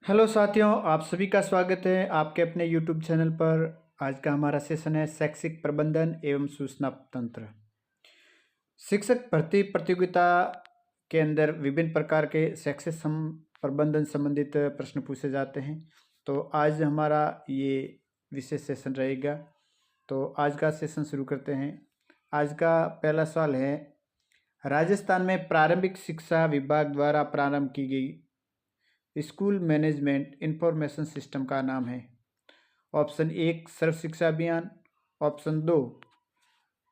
Hello साथियों, आप सभी का स्वागत है आपके अपने यूट्यूब चैनल पर। आज का हमारा सेशन है शैक्षिक प्रबंधन एवं सूचना तंत्र। शिक्षक भर्ती प्रतियोगिता के अंदर विभिन्न प्रकार के शैक्षिक प्रबंधन संबंधित प्रश्न पूछे जाते हैं। तो आज हमारा ये विशेष सेशन रहेगा। तो आज का सेशन शुरू करते हैं। आज का पहला सवाल है, राजस्थान में प्रारंभिक शिक्षा विभाग द्वारा प्रारंभ की गई स्कूल मैनेजमेंट इंफॉर्मेशन सिस्टम का नाम है। ऑप्शन 1 सर्व शिक्षा अभियान, ऑप्शन 2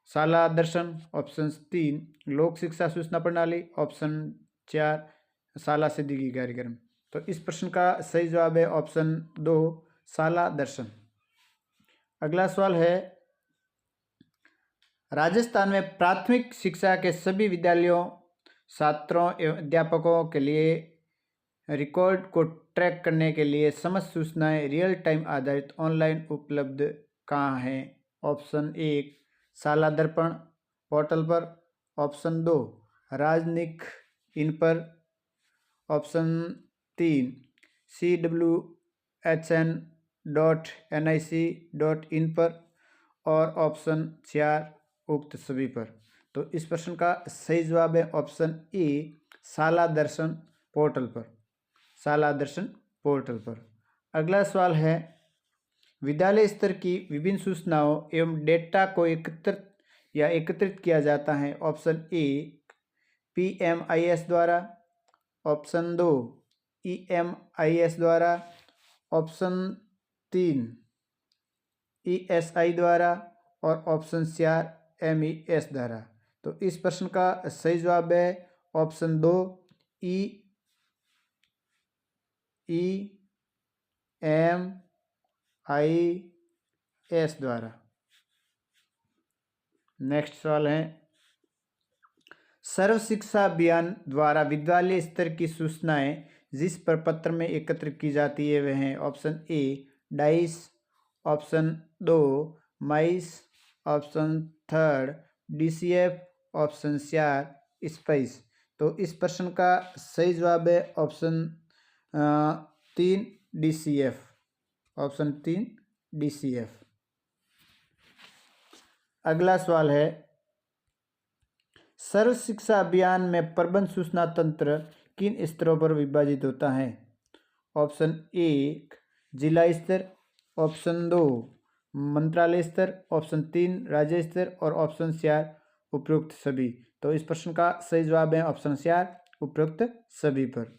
शाला दर्शन, ऑप्शन 3 लोक शिक्षा सूचना प्रणाली, ऑप्शन 4 शाला सिद्दीकी कार्यक्रम। तो इस प्रश्न का सही जवाब है ऑप्शन 2 शाला दर्शन। अगला सवाल है, राजस्थान में प्राथमिक शिक्षा के सभी विद्यालयों, छात्रों एवं अध्यापकों के लिए रिकॉर्ड को ट्रैक करने के लिए समस्त सूचनाएं रियल टाइम आधारित ऑनलाइन उपलब्ध कहाँ हैं? ऑप्शन 1 शाला दर्पण पोर्टल पर, ऑप्शन 2 राजनिक इन पर, ऑप्शन 3 CWHN.NIC.in पर और ऑप्शन 4 उक्त सभी पर। तो इस प्रश्न का सही जवाब है ऑप्शन ए शाला दर्शन पोर्टल पर, शाला दर्शन पोर्टल पर। अगला सवाल है, विद्यालय स्तर की विभिन्न सूचनाओं एवं डेटा को एकत्रित किया जाता है। ऑप्शन ए PMIS द्वारा, ऑप्शन 2 EMIS द्वारा, ऑप्शन 3 ESI द्वारा और ऑप्शन 4 MES द्वारा। तो इस प्रश्न का सही जवाब है ऑप्शन 2 EMIS द्वारा। नेक्स्ट सवाल है, सर्व शिक्षा अभियान द्वारा विद्यालय स्तर की सूचनाएं जिस प्रपत्र में एकत्रित की जाती है वह हैं। Option A dice, option 2 mice, option 3 DCF, option 4 spice. तो इस प्रश्न का सही जवाब है ऑप्शन 3 DCF, ऑप्शन 3 DCF। अगला सवाल है, सर्व शिक्षा अभियान में प्रबंध सूचना तंत्र किन स्तरों पर विभाजित होता है? ऑप्शन 1 जिला स्तर, ऑप्शन 2 मंत्रालय स्तर, ऑप्शन 3 राज्य स्तर और ऑप्शन 4 उपरोक्त सभी। तो इस प्रश्न का सही जवाब है ऑप्शन 4 उपरोक्त सभी पर।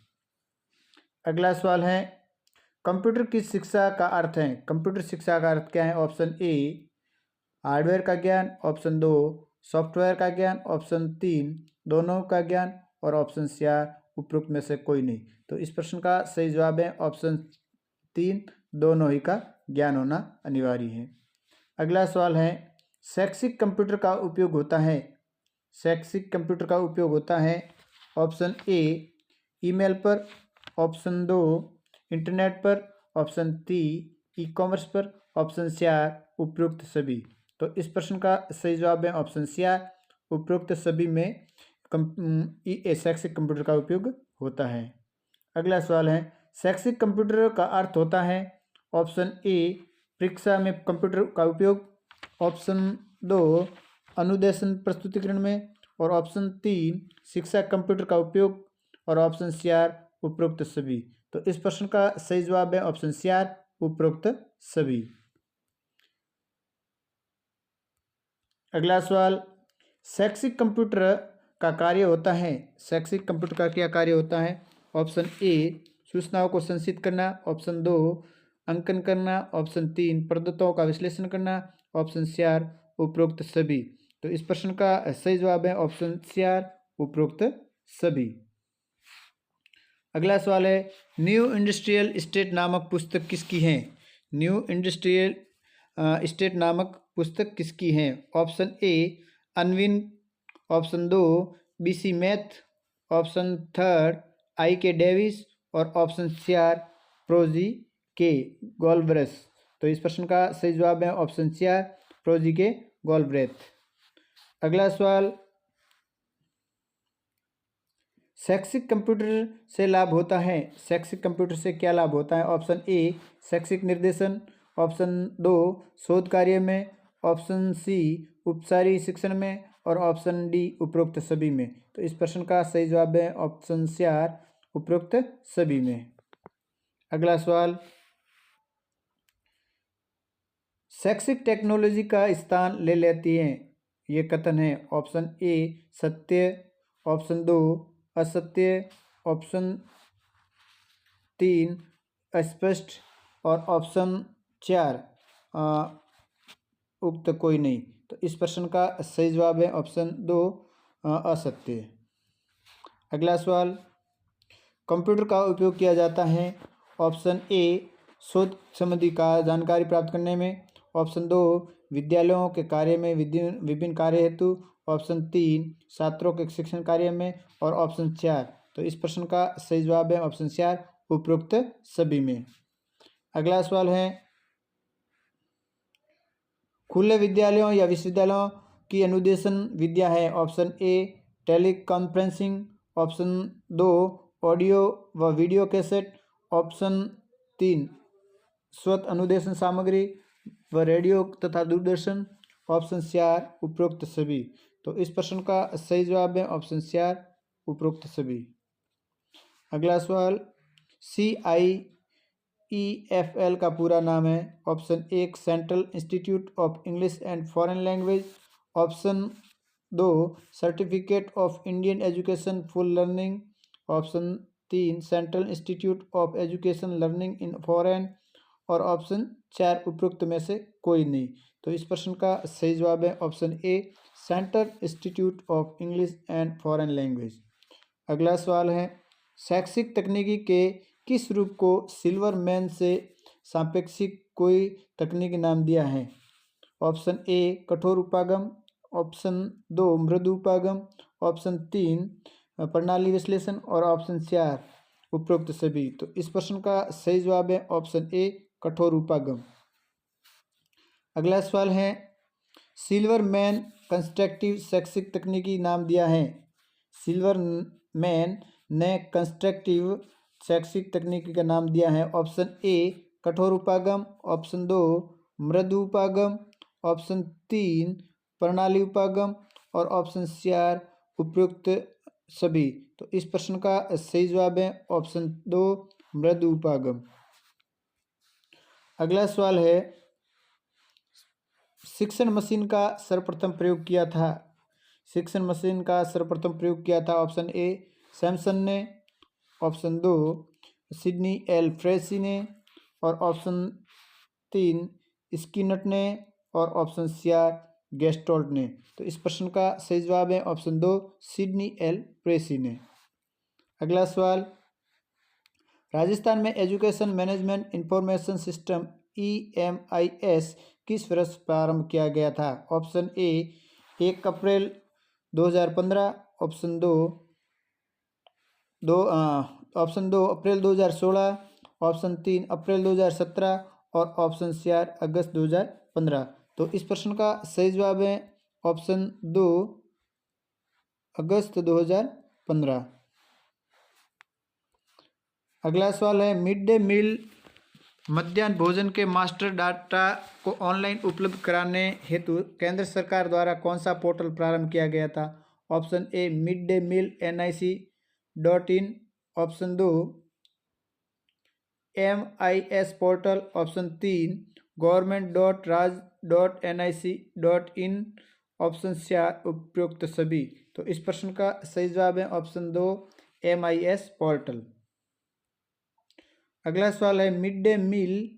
अगला सवाल है, कंप्यूटर की शिक्षा का अर्थ है, कंप्यूटर शिक्षा का अर्थ क्या है? ऑप्शन ए हार्डवेयर का ज्ञान, ऑप्शन 2 सॉफ्टवेयर का ज्ञान, ऑप्शन 3 दोनों का ज्ञान और ऑप्शन 4 उपरोक्त में से कोई नहीं। तो इस प्रश्न का सही जवाब है ऑप्शन 3 दोनों ही का ज्ञान होना अनिवार्य है। अगला सवाल है, शैक्षिक कंप्यूटर का उपयोग होता है, शैक्षिक कंप्यूटर का उपयोग होता है ऑप्शन ए ईमेल पर, ऑप्शन 2 इंटरनेट पर, ऑप्शन 3 ई-कॉमर्स पर, ऑप्शन 4 उपरोक्त सभी। तो इस प्रश्न का सही जवाब है ऑप्शन 4 उपरोक्त सभी में शैक्षिक कंप्यूटर का उपयोग होता है। अगला सवाल है, शैक्षिक कंप्यूटर का अर्थ होता है ऑप्शन ए परीक्षा में कंप्यूटर का उपयोग, ऑप्शन 2 अनुदेशन प्रस्तुतिकरण में और ऑप्शन 3 शिक्षा कंप्यूटर का उपयोग और ऑप्शन 4 उपरोक्त सभी। तो इस प्रश्न का सही जवाब है ऑप्शन 4 उपरोक्त सभी। अगला सवाल, शैक्षिक कंप्यूटर का कार्य होता है, शैक्षिक कंप्यूटर का क्या कार्य होता है? ऑप्शन ए सूचनाओं को संचित करना, ऑप्शन 2 अंकन करना, ऑप्शन 3 प्रदत्तों का विश्लेषण करना, ऑप्शन 4 उपरोक्त सभी। तो इस प्रश्न का सही जवाब है ऑप्शन 4 उपरोक्त सभी। अगला सवाल है, न्यू इंडस्ट्रियल स्टेट नामक पुस्तक किसकी है? न्यू इंडस्ट्रियल स्टेट नामक पुस्तक किसकी है? ऑप्शन ए Unwin, option 2 BC math, option 3 IK Davis और ऑप्शन 4 प्रोजी के गोलब्रेथ। तो इस प्रश्न का सही जवाब है ऑप्शन 4 प्रोजी के गोलब्रेथ। अगला सवाल, शैक्षिक कंप्यूटर से लाभ होता है। शैक्षिक कंप्यूटर से क्या लाभ होता है? ऑप्शन ए शैक्षिक निर्देशन, ऑप्शन 2 शोध कार्य में, ऑप्शन सी उपचारिक शिक्षण में और ऑप्शन डी उपरोक्त सभी में। तो इस प्रश्न का सही जवाब है ऑप्शन 4 उपरोक्त सभी में। अगला सवाल, शैक्षिक टेक्नोलॉजी का स्थान ले लेती हैं, ये कथन है। ऑप्शन ए सत्य, ऑप्शन 2 असत्य, ऑप्शन 3 अस्पष्ट और ऑप्शन 4 उक्त कोई नहीं। तो इस प्रश्न का सही जवाब है ऑप्शन 2 असत्य। अगला सवाल, कंप्यूटर का उपयोग किया जाता है। ऑप्शन ए शोध संबंधी का जानकारी प्राप्त करने में, ऑप्शन 2 विद्यालयों के कार्य में विभिन्न कार्य हेतु, ऑप्शन 3 छात्रों के शिक्षण कार्य में और ऑप्शन 4। तो इस प्रश्न का सही जवाब है ऑप्शन 4 उपरोक्त सभी में। अगला सवाल है, खुले विद्यालयों या विश्वविद्यालयों की अनुदेशन विद्या है। Option a teleconferencing, option 2 audio व वीडियो कैसेट, ऑप्शन 3 स्वत अनुदेशन सामग्री व रेडियो तथा दूरदर्शन, ऑप्शन 4 उपरोक्त सभी। तो इस प्रश्न का सही जवाब है ऑप्शन 4 उपरोक्त सभी। अगला सवाल, CIEFL का पूरा नाम है। Option 1 central institute of English and foreign language, option 2 certificate of Indian education full learning, option 3 central institute of education learning in foreign और ऑप्शन 4 उपरोक्त में से कोई नहीं। तो इस प्रश्न का सही जवाब है option A central institute of English and foreign language. अगला सवाल है, शैक्षिक तकनीकी के किस रूप को सिल्वर मैन से सापेक्षिक कोई तकनीकी नाम दिया है? ऑप्शन ए कठोर उपागम, ऑप्शन 2 मृदु उपागम, ऑप्शन 3 प्रणाली विश्लेषण और ऑप्शन 4 उपरोक्त सभी। तो इस प्रश्न का सही जवाब है ऑप्शन ए कठोर उपागम। अगला सवाल है, सिल्वर मैन कंस्ट्रक्टिव शैक्षिक तकनीकी नाम दिया है। सिल्वर मैन ने कंस्ट्रक्टिव शैक्षिक तकनीकी का नाम दिया है। ऑप्शन ए कठोर उपागम, ऑप्शन 2 मृदु उपागम, ऑप्शन 3 प्रणाली उपागम और ऑप्शन 4 उपयुक्त सभी। तो इस प्रश्न का सही जवाब है ऑप्शन 2 मृदु उपागम। अगला सवाल है, शिक्षण मशीन का सर्वप्रथम प्रयोग किया था। शिक्षण मशीन का सर्वप्रथम प्रयोग किया था। ऑप्शन ए सैमसन ने, ऑप्शन 2 सिडनी एल फ्रेसी ने और ऑप्शन 3 स्किनट ने और ऑप्शन 4 गेस्टोल्ट ने। तो इस प्रश्न का सही जवाब है ऑप्शन 2 सिडनी एल फ्रेसी ने। अगला सवाल, राजस्थान में education management information system EMIS किस वर्ष प्रारंभ किया गया था? ऑप्शन ए 1 अप्रैल 2015, ऑप्शन 2 अप्रैल 2016, ऑप्शन 3 अप्रैल 2017 और ऑप्शन 4 अगस्त 2015। तो इस प्रश्न का सही जवाब है ऑप्शन 2 अगस्त 2015। अगला सवाल है, मिड डे मील मध्याह्न भोजन के मास्टर डाटा को ऑनलाइन उपलब्ध कराने हेतु केंद्र सरकार द्वारा कौन सा पोर्टल प्रारंभ किया गया था? Option a mid day meal NIC.in, option 2 MIS portal, option 3 government.raj.nic.in, option 4 उपयुक्त सभी। तो इस प्रश्न का सही जवाब है ऑप्शन 2 MIS पोर्टल। अगला सवाल है, मिड डे मील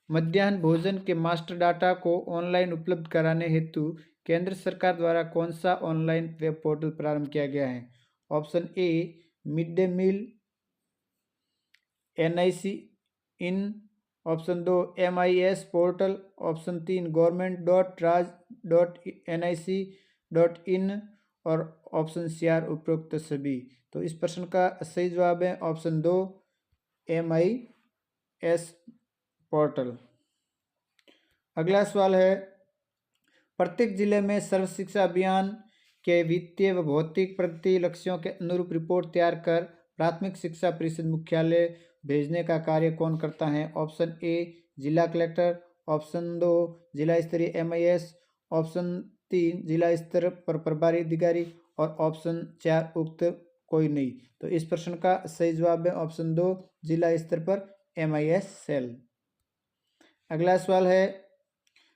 मध्याह्न भोजन के मास्टर डाटा को ऑनलाइन उपलब्ध कराने हेतु केंद्र सरकार द्वारा कौन सा ऑनलाइन वेब पोर्टल प्रारंभ किया गया है? Option a mid day meal NIC.in, option 2 MIS portal, option 3 government.raj.nic.in और ऑप्शन 4 उपरोक्त सभी। तो इस प्रश्न का सही जवाब है ऑप्शन 2 MIS पोर्टल। अगला सवाल है, प्रत्येक जिले में सर्व शिक्षा अभियान के वित्तीय व भौतिक प्रगति लक्ष्यों के अनुरूप रिपोर्ट तैयार कर प्राथमिक शिक्षा परिषद मुख्यालय भेजने का कार्य कौन करता है? ऑप्शन ए जिला कलेक्टर, ऑप्शन 2 जिला स्तरीय MIS, ऑप्शन 3 जिला स्तर पर प्रभारी अधिकारी और ऑप्शन 4 उक्त कोई नहीं। तो इस प्रश्न का सही जवाब है ऑप्शन 2 जिला स्तर पर MIS सेल। अगला सवाल है,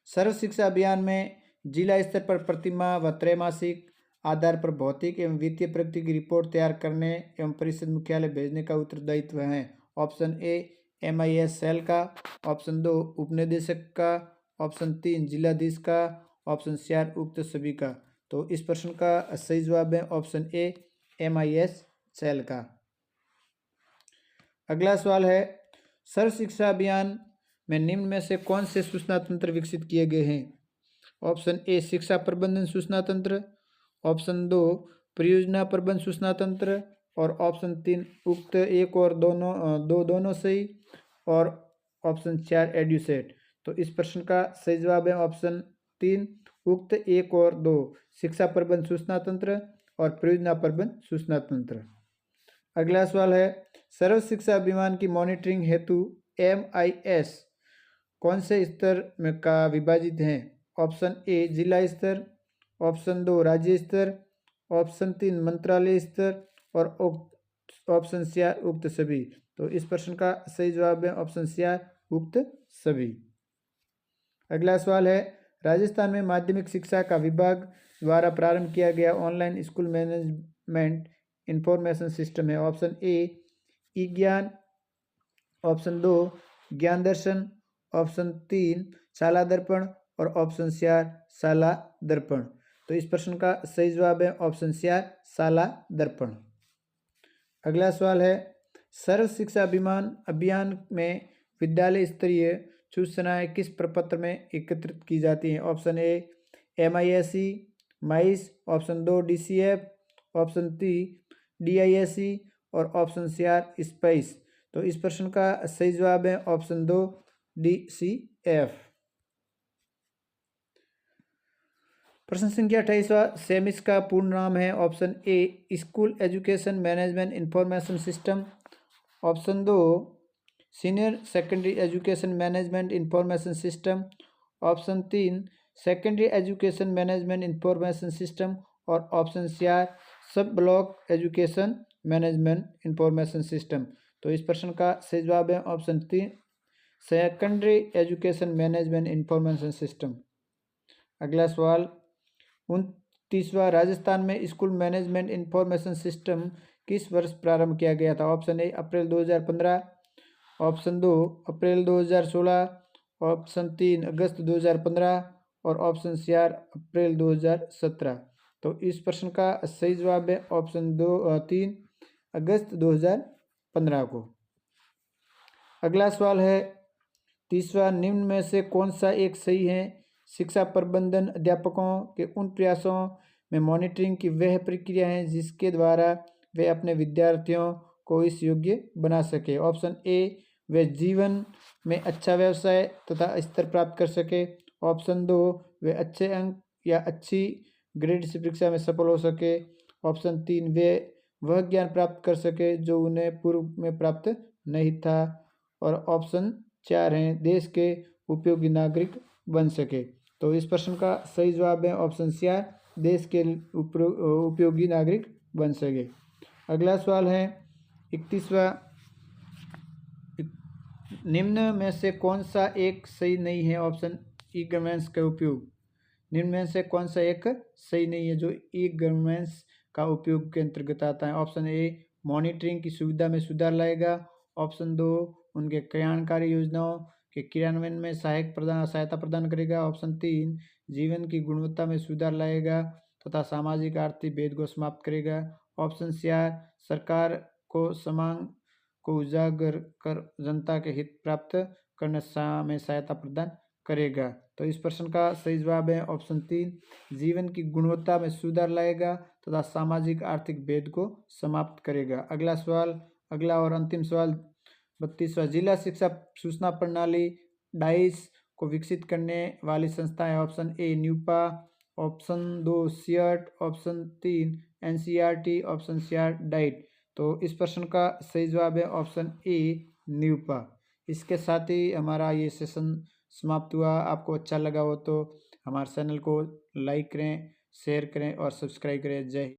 सर्व शिक्षा अभियान में जिला स्तर पर प्रतिमाह व त्रैमासिक आधार पर भौतिक एवं वित्तीय प्रगति की रिपोर्ट तैयार करने एवं परिषद मुख्यालय भेजने का उत्तरदायित्व है? ऑप्शन ए MIS सेल का, ऑप्शन 2 उपनिदेशक का, ऑप्शन 3 जिलाधीश का, ऑप्शन 4 उक्त सभी का। तो इस प्रश्न का सही जवाब है ऑप्शन ए MIS सेल का। अगला सवाल है, सर्व शिक्षा अभियान में निम्न में से कौन से सूचना तंत्र विकसित किए गए हैं? ऑप्शन ए शिक्षा प्रबंधन सूचना तंत्र, ऑप्शन 2 परियोजना प्रबंध सूचना तंत्र और ऑप्शन 3 उक्त एक और दोनों सही और ऑप्शन 4 एड्यूसेट। तो इस प्रश्न का सही जवाब है ऑप्शन 3 उक्त एक और 2 शिक्षा प्रबंध सूचना तंत्र और परियोजना प्रबंध सूचना तंत्र। अगला सवाल है, सर्व शिक्षा अभियान की मॉनिटरिंग हेतु MIS कौन से स्तर में का विभाजित हैं? ऑप्शन ए जिला स्तर, ऑप्शन 2 राज्य स्तर, ऑप्शन 3 मंत्रालय स्तर और ऑप्शन 4 उक्त सभी। तो इस प्रश्न का सही जवाब है ऑप्शन 4 उक्त सभी। अगला सवाल है, राजस्थान में माध्यमिक शिक्षा का विभाग द्वारा प्रारंभ किया गया online school management information system है? ऑप्शन ए ई ज्ञान, ऑप्शन 2 ज्ञान दर्शन, ऑप्शन 3 शाला दर्पण और ऑप्शन 4 शाला दर्पण। तो इस प्रश्न का सही जवाब है ऑप्शन 4 शाला दर्पण। अगला सवाल है, सर्व शिक्षा अभियान में विद्यालय स्तरीय सूचनाएं किस प्रपत्र में एकत्रित की जाती हैं? Option A MISE mice, option 2 DCF, option 3 DISE और ऑप्शन 4 स्पाइस। तो इस प्रश्न का सही जवाब है ऑप्शन 2 DCF। प्रश्न संख्या 28वां, सेमिस का पूर्ण नाम है? ऑप्शन ए school education management information system, option 2 senior secondary education management information system, option 3 secondary education management information system और ऑप्शन 4 सब block education management information system. तो इस प्रश्न का सही जवाब है option 3 secondary education management information system. अगला सवाल 29वां, राजस्थान में स्कूल मैनेजमेंट इंफॉर्मेशन सिस्टम किस वर्ष प्रारंभ किया गया था? ऑप्शन ए अप्रैल 2015, ऑप्शन 2 अप्रैल 2016, ऑप्शन 3 अगस्त 2015 और ऑप्शन 4 अप्रैल 2017। तो इस प्रश्न का सही जवाब है ऑप्शन 3 अगस्त 2015 को। अगला सवाल है 30वां, निम्न में से कौन सा एक सही है? शिक्षा प्रबंधन अध्यापकों के उन प्रयासों में मॉनिटरिंग की वह प्रक्रिया है जिसके द्वारा वे अपने विद्यार्थियों को इस योग्य बना सके। ऑप्शन ए वे जीवन में अच्छा व्यवसाय तथा स्तर प्राप्त कर सके, ऑप्शन 2 वे अच्छे अंक या अच्छी ग्रेड से परीक्षा में सफल हो सके, ऑप्शन 3 वे वह ज्ञान प्राप्त कर सके जो उन्हें पूर्व में प्राप्त नहीं था और ऑप्शन 4 हैं देश के उपयोगी नागरिक बन सके। तो इस प्रश्न का सही जवाब है ऑप्शन 4 देश के उपयोगी नागरिक बन सके। अगला सवाल है 31वां, निम्न में से कौन सा एक सही नहीं है? ऑप्शन ई गवर्नेंस का उपयोग, निम्न में से कौन सा एक सही नहीं है जो ई गवर्नेंस का उपयोग के अंतर्गत आता है? ऑप्शन ए मॉनिटरिंग की सुविधा में सुधार लाएगा, ऑप्शन 2 उनके कल्याणकारी योजनाओं के क्रियान्वयन में सहायता प्रदान करेगा, ऑप्शन 3 जीवन की गुणवत्ता में सुधार लाएगा तथा सामाजिक आर्थिक भेद को समाप्त करेगा, ऑप्शन 4 सरकार को मांग को उजागर कर जनता के हित प्राप्त करने में सहायता प्रदान करेगा। तो इस प्रश्न का सही जवाब है ऑप्शन 3 जीवन की गुणवत्ता में सुधार लाएगा तथा सामाजिक आर्थिक भेद को समाप्त करेगा। अगला सवाल, अगला और अंतिम सवाल 32वां, जिला शिक्षा सूचना प्रणाली डाइस को विकसित करने वाली संस्था है? ऑप्शन ए NUEPA, option 2 SEAT, option 3 NCERT, option 4 diet. तो इस प्रश्न का सही जवाब है ऑप्शन ए न्यूपा। इसके साथ ही हमारा ये सेशन समाप्त हुआ। आपको अच्छा लगा हो तो हमारे चैनल को लाइक करें, शेयर करें और सब्सक्राइब करें। जय हिंद।